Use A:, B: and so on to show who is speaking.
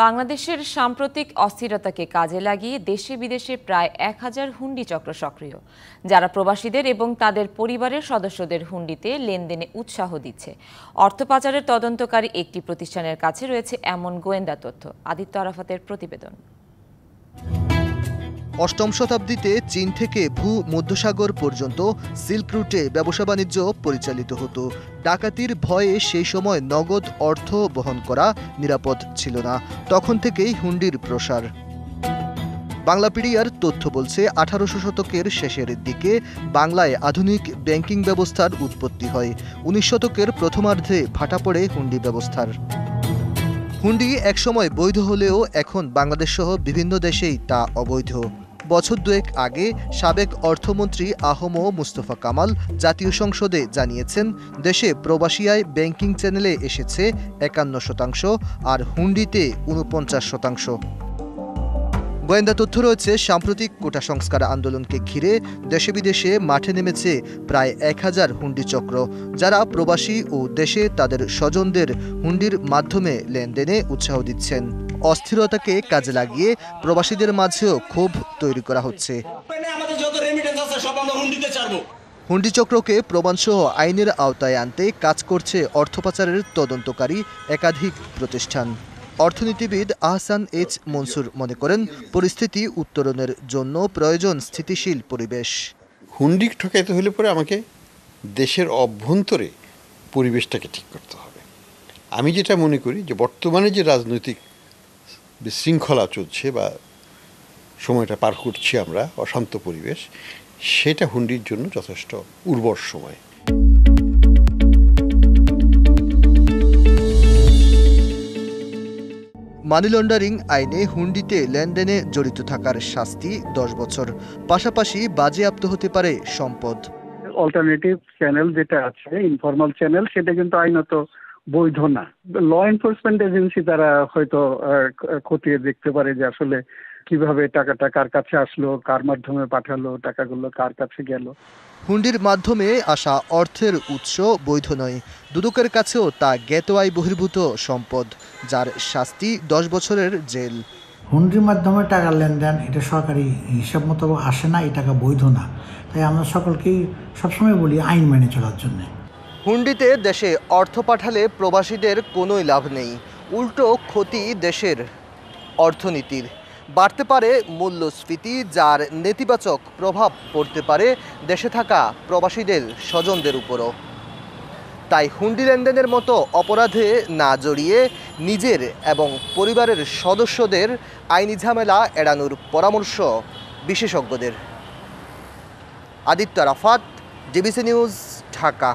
A: বাংলাদেশের সাম্প্রতিক অস্থিরতাকে কাজে লাগিয়ে দেশে বিদেশে প্রায় 1000 হুন্ডি চক্র সক্রিয়, যারা প্রবাসীদের এবং তাদের পরিবারের সদস্যদের হুন্ডিতে লেনদেনে উৎসাহ দিচ্ছে। অর্থ পাচারের তদন্তকারী একটি প্রতিষ্ঠানের কাছে রয়েছে এমন গোয়েন্দা তথ্য। আদিত্য আরাফাতের প্রতিবেদন।
B: অষ্টম শতাব্দীতে চীন থেকে ভূমধ্যসাগর পর্যন্ত সিল্ক রুটে ব্যবসা বাণিজ্য পরিচালিত হতো। ডাকাতির ভয়ে সেই সময় নগদ অর্থ বহন করা নিরাপদ ছিল না। তখন থেকেই হুন্ডির প্রসার। বাংলাপিডিয়ার তথ্য বলছে 1800 শতকের শেষের দিকে বাংলায় আধুনিক ব্যাংকিং ব্যবস্থার উৎপত্তি হয়। 19 শতকের প্রথমার্ধে ভাটা পড়ে হুন্ডি ব্যবস্থার। হুন্ডি একসময় বৈধ হলেও এখন বাংলাদেশ সহ বিভিন্ন দেশেই তা অবৈধ। বছর দুয়েক আগে সাবেক অর্থমন্ত্রী আহম মুস্তফা কামাল জাতীয় সংসদে জানিয়েছেন, দেশে প্রবাসী আয় ব্যাংকিং চ্যানেলে এসেছে 51% আর হুন্ডিতে 49%। গোয়েন্দা তথ্য রয়েছে, সাম্প্রতিক কোটা সংস্কার আন্দোলনকে ঘিরে দেশে বিদেশে মাঠে নেমেছে প্রায় 1000 হুন্ডি চক্র, যারা প্রবাসী ও দেশে তাদের স্বজনদের হুন্ডির মাধ্যমে লেনদেনে উৎসাহ দিচ্ছেন। অস্থিরতাকে কাজে লাগিয়ে প্রবাসীদের মাঝেও ক্ষোভ তৈরি করা হচ্ছে। হুন্ডি চক্রকে প্রমাণসহ আইনের আওতায় আনতে কাজ করছে অর্থ পাচারের তদন্তকারী একাধিক প্রতিষ্ঠান। অর্থনীতিবিদ আহসান এইচ মনসুর মনে করেন, পরিস্থিতি উত্তরণের জন্য প্রয়োজন স্থিতিশীল পরিবেশ।
C: হুন্ডি ঠকাইতে হলে পরে আমাকে দেশের অভ্যন্তরে পরিবেশটাকে ঠিক করতে হবে। আমি যেটা মনে করি যে বর্তমানে যে রাজনৈতিক বিশৃঙ্খলা চলছে বা সময়টা পার করছি আমরা, অশান্ত পরিবেশ, সেটা হুন্ডির জন্য যথেষ্ট উর্বর সময়।
B: মানি লন্ডারিং আইনে হুন্ডিতে লেনদেনে জড়িত থাকার শাস্তি 10 বছর, পাশাপাশি বাজেয়াপ্ত হতে পারে সম্পদ।
D: অল্টারনেটিভ চ্যানেল যেটা আছে, ইনফরমাল চ্যানেল, সেটা কিন্তু আইনত বৈধ না। ল এনফোর্সমেন্ট এজেন্সি তারা হয়তো খতিয়ে দেখতে পারে যে আসলে কিভাবে টাকাটা কার কাছে আসলো, কার মাধ্যমে পাঠালো, টাকাগুলো কার কাছে গেল।
B: হুন্ডির মাধ্যমে আসা অর্থের উৎস বৈধ নয়, দুদকের কাছেও তা জ্ঞাত আয় বহির্ভূত সম্পদ, যার শাস্তি 10 বছরের জেল।
E: হুন্ডির মাধ্যমে টাকার লেনদেন এটা সরকারি হিসাব মতো আসে না, এই টাকা বৈধ না। তাই আমরা সকলকেই সবসময় বলি আইন মেনে চলার জন্য।
B: হুন্ডিতে দেশে অর্থ পাঠালে প্রবাসীদের কোনোই লাভ নেই, উল্টো ক্ষতি দেশের অর্থনীতির। বাড়তে পারে মূল্যস্ফীতি, যার নেতিবাচক প্রভাব পড়তে পারে দেশে থাকা প্রবাসীদের স্বজনদের উপরও। তাই হুন্ডি লেনদেনের মতো অপরাধে না জড়িয়ে নিজের এবং পরিবারের সদস্যদের আইনি ঝামেলা এড়ানোর পরামর্শ বিশেষজ্ঞদের। Aditya Arafat, DBC news, Dhaka.